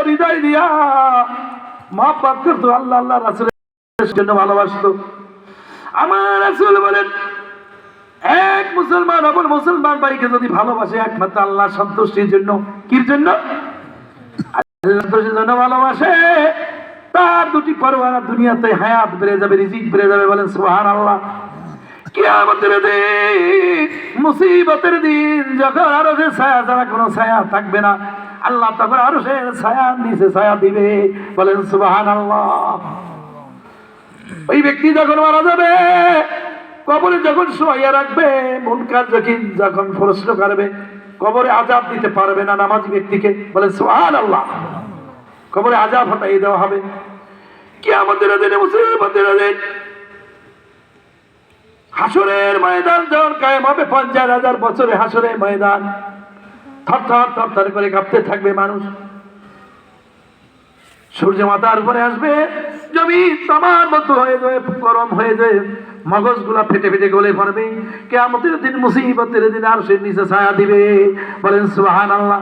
হৃদয় দিয়া মহব্বত করতো, আল্লাহ আল্লাহ রাসূলের জন্য ভালোবাসতো। আমার রাসূল বলেন, এক মুসলমান অপর মুসলমান ভাইকে যদি ভালোবাসে একমাত্র আল্লাহ সন্তুষ্টির জন্য, কির জন্য? আল্লাহ সন্তুষ্টির জন্য ভালোবাসে, তার দুটি পরওয়ানা দুনিয়াতে হায়াত বেড়ে যাবে, রিজিক বেড়ে যাবে। বলেন সুবহানাল্লাহ। কিয়ামতের দিন, মুসিবতের দিন, যখন আরশের ছায়া ছাড়া কোনো ছায়া থাকবে না, আল্লাহ তখন আরশের ছায়ার নিচে ছায়া দিবে। বলেন সুবহানাল্লাহ। ওই ব্যক্তি যখন মারা যাবে, কবরে যখন শোয়াইয়া রাখবে, মুনকার যখন প্রশ্ন করবে, কবরে আযাব দিতে পারবে না নামাজি ব্যক্তিকে। বলেন সুবহানাল্লাহ। কবরে আযাব হটাই দেওয়া হবে। কিয়ামতের দিনে, মুসিবতের দিন, হাসরের ময়দান যখন কায়েম হবে, 50,000 বছরে হাসরের ময়দান থরথর থরথর করে কাঁপতে থাকবে মানুষ। সূর্য মাথার উপরে আসবে, জমিন তামার মতো হয়ে যায়, গরম হয়ে যায়, মগজগুলা ফেটে ফেটে গলে পড়বে। কিয়ামতের দিন, মুসিবতের দিন আরশের নিচে ছায়া দিবে। বলেন সুবহানাল্লাহ।